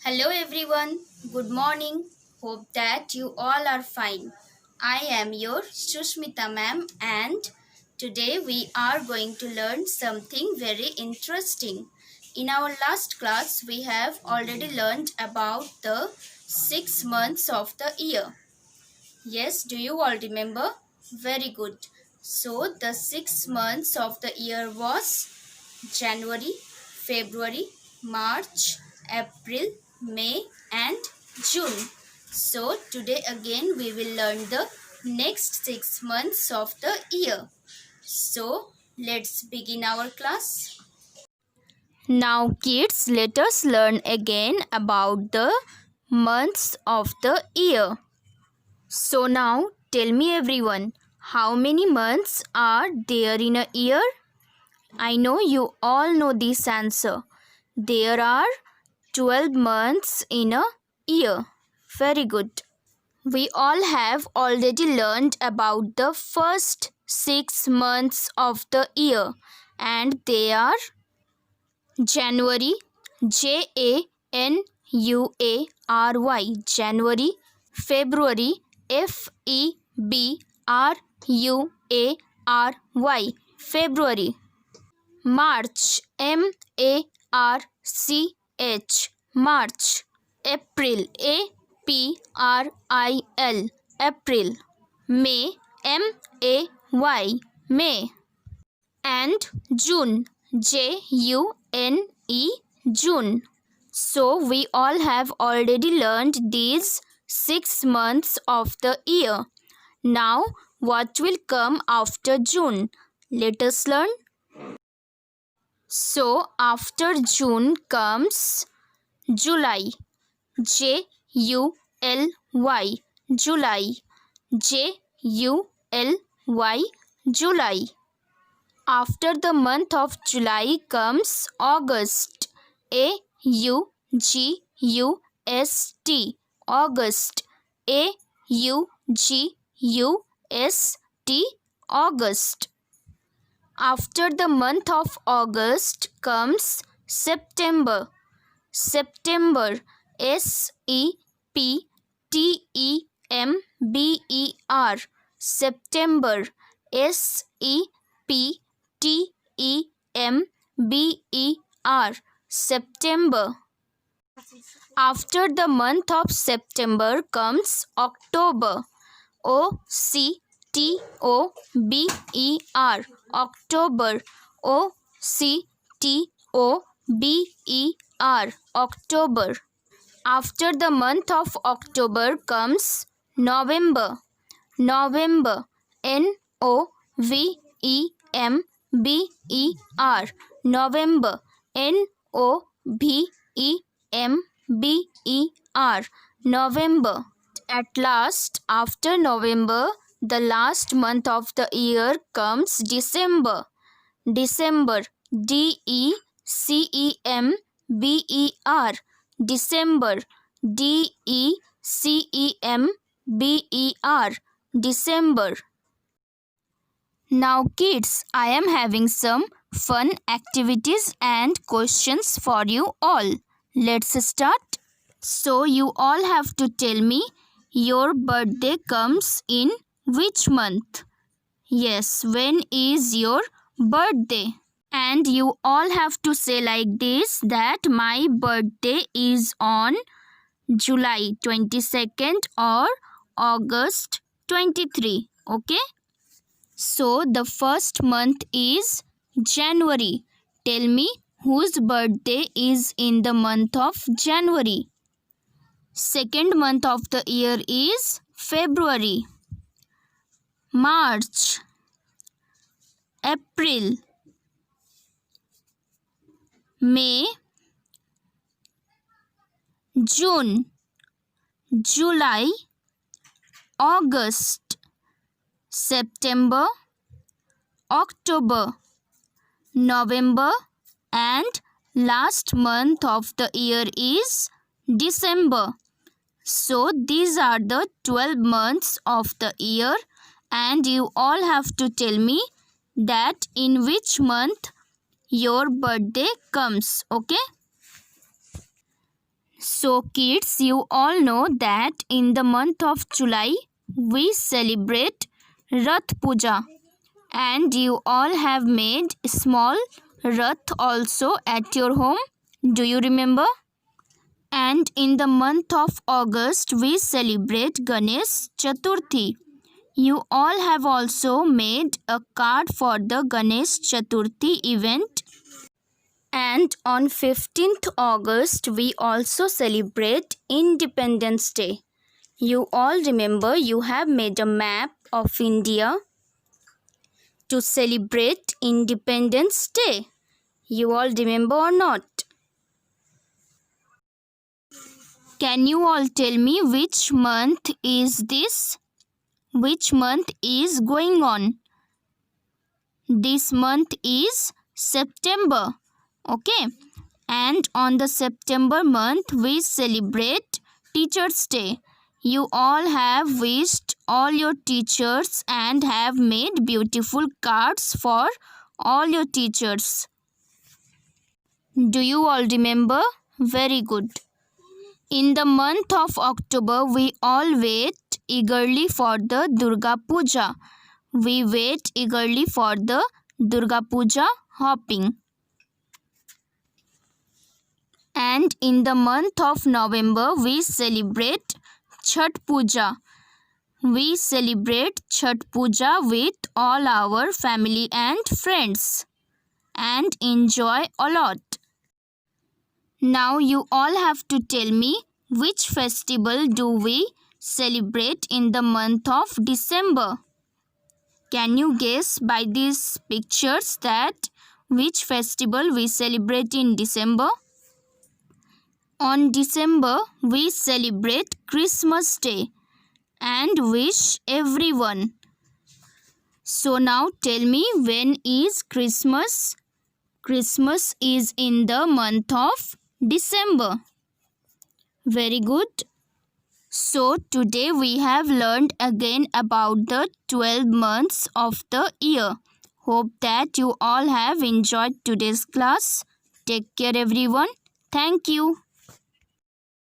Hello everyone, good morning. Hope that you all are fine. I am your Shushmita ma'am and today we are going to learn something very interesting. In our last class we have already learned about the 6 months of the year. Yes, do you all remember? Very good. So the 6 months of the year was January, February, March, April, May, and June. So, today again we will learn the next 6 months of the year. So, let's begin our class. Now, kids, let us learn again about the months of the year. So, now tell me, everyone, how many months are there in a year? I know you all know this answer. There are 12 months in a year. Very good. We all have already learned about the first 6 months of the year, and they are January, January, January, February, February, February, March, March, March, April, April, April, May, May, and June, June, June. So we all have already learned these 6 months of the year. Now, what will come after June? Let us learn. So, after June comes July, July, July, July, July. After the month of July comes August, August, August, August, August. After the month of August comes September, September, September, September, September, September. After the month of September comes October, October, October, October. After the month of October comes November, November, November, November, November, November. At last, after November, the last month of the year comes December, December, December, December, December, December. Now kids, I am having some fun activities and questions for you all. Let's start. So you all have to tell me your birthday comes in which month? Yes, when is your birthday? And you all have to say like this that my birthday is on July 22nd or August 23. Okay? So the first month is January. Tell me whose birthday is in the month of January. Second month of the year is February. March, April, May, June, July, August, September, October, November, and last month of the year is December. So these are the 12 months of the year, and you all have to tell me that in which month your birthday comes. Okay? So kids, you all know that in the month of July, we celebrate Rath Puja. And you all have made small Rath also at your home. Do you remember? And in the month of August, we celebrate Ganesh Chaturthi. You all have also made a card for the Ganesh Chaturthi event. And on 15th August, we also celebrate Independence Day. You all remember you have made a map of India to celebrate Independence Day. You all remember or not? Can you all tell me which month is this? Which month is going on? This month is September. Okay. And on the September month, we celebrate Teachers' Day. You all have wished all your teachers and have made beautiful cards for all your teachers. Do you all remember? Very good. In the month of October, we all wait eagerly for the Durga Puja. We wait eagerly for the Durga Puja hopping. And in the month of November, we celebrate Chhath Puja. We celebrate Chhath Puja with all our family and friends and enjoy a lot. Now you all have to tell me which festival do we celebrate in the month of December. Can you guess by these pictures that which festival we celebrate in December? On December, we celebrate Christmas Day and wish everyone. So now tell me, when is Christmas? Christmas is in the month of December. Very good. So today we have learned again about the 12 months of the year. Hope that you all have enjoyed today's class. Take care everyone. Thank you.